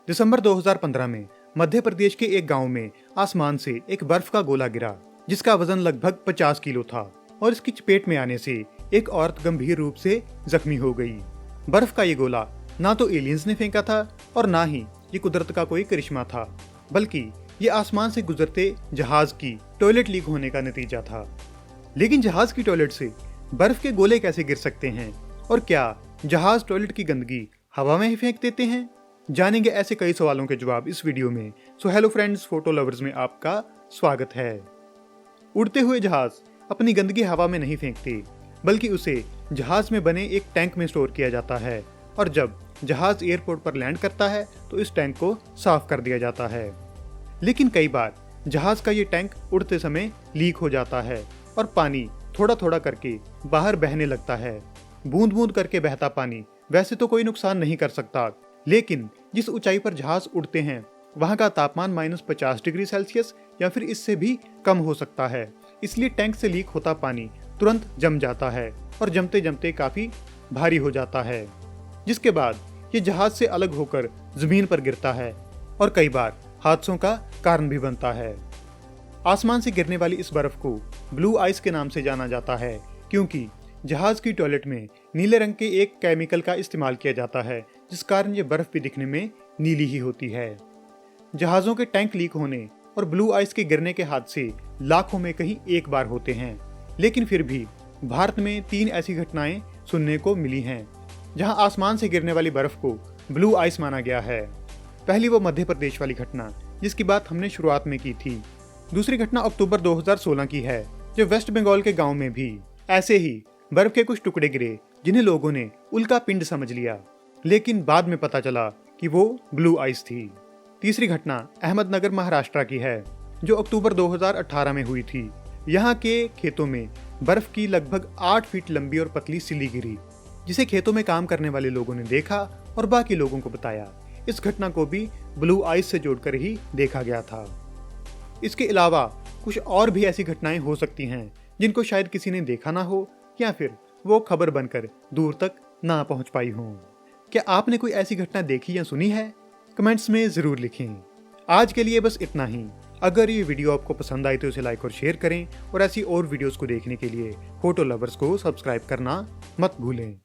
दिसंबर 2015 में मध्य प्रदेश के एक गांव में आसमान से एक बर्फ का गोला गिरा, जिसका वजन लगभग 50 किलो था और इसकी चपेट में आने से एक औरत गंभीर रूप से जख्मी हो गई। बर्फ का ये गोला ना तो एलियंस ने फेंका था और ना ही ये कुदरत का कोई करिश्मा था, बल्कि ये आसमान से गुजरते जहाज की टॉयलेट लीक होने का नतीजा था। लेकिन जहाज की टॉयलेट से बर्फ के गोले कैसे गिर सकते हैं और क्या जहाज टॉयलेट की गंदगी हवा में ही फेंक देते हैं? जानेंगे ऐसे कई सवालों के जवाब इस वीडियो में। So hello friends, photo lovers में आपका स्वागत है। उड़ते हुए जहाज अपनी गंदगी हवा में नहीं फेंकते, बल्कि उसे जहाज में बने एक टैंक में स्टोर किया जाता है और जब जहाज एयरपोर्ट पर लैंड करता है तो इस टैंक को साफ कर दिया जाता है। लेकिन कई बार जहाज का ये टैंक उड़ते समय लीक हो जाता है और पानी थोड़ा थोड़ा करके बाहर बहने लगता है। बूंद बूंद करके बहता पानी वैसे तो कोई नुकसान नहीं कर सकता, लेकिन जिस ऊंचाई पर जहाज उड़ते हैं वहां का तापमान -50 डिग्री सेल्सियस या फिर इससे भी कम हो सकता है। इसलिए टैंक से लीक होता पानी तुरंत जम जाता है और जमते जमते काफी भारी हो जाता है, जिसके बाद ये जहाज से अलग होकर जमीन पर गिरता है और कई बार हादसों का कारण भी बनता है। आसमान से गिरने वाली इस बर्फ को ब्लू आइस के नाम से जाना जाता है, क्योंकि जहाज की टॉयलेट में नीले रंग के एक केमिकल का इस्तेमाल किया जाता है, जिस कारण ये बर्फ भी दिखने में नीली ही होती है। जहाजों के टैंक लीक होने और ब्लू आइस के गिरने के हादसे लाखों में कहीं एक बार होते हैं, लेकिन फिर भी भारत में 3 ऐसी घटनाएं सुनने को मिली हैं जहां आसमान से गिरने वाली बर्फ को ब्लू आइस माना गया है। पहली वो मध्य प्रदेश वाली घटना, जिसकी बात हमने शुरुआत में की थी। दूसरी घटना अक्टूबर 2016 की है, जो वेस्ट बंगाल के गांव में भी ऐसे ही बर्फ के कुछ टुकड़े गिरे, जिन्हें लोगों ने उल्का पिंड समझ लिया, लेकिन बाद में पता चला कि वो ब्लू आइस थी। तीसरी घटना अहमदनगर महाराष्ट्र की है, जो अक्टूबर 2018 में हुई थी। यहाँ के खेतों में बर्फ की लगभग 8 फीट लंबी और पतली सिल्ली गिरी, जिसे खेतों में काम करने वाले लोगों ने देखा और बाकी लोगों को बताया। इस घटना को भी ब्लू आइस से जोड़कर ही देखा गया था। इसके अलावा कुछ और भी ऐसी घटनाएं हो सकती हैं जिनको शायद किसी ने देखा ना हो या फिर वो खबर बनकर दूर तक ना पहुंच पाई हो। क्या आपने कोई ऐसी घटना देखी या सुनी है? कमेंट्स में जरूर लिखें। आज के लिए बस इतना ही। अगर ये वीडियो आपको पसंद आई तो इसे लाइक और शेयर करें और ऐसी और वीडियोस को देखने के लिए फोटो लवर्स को सब्सक्राइब करना मत भूलें।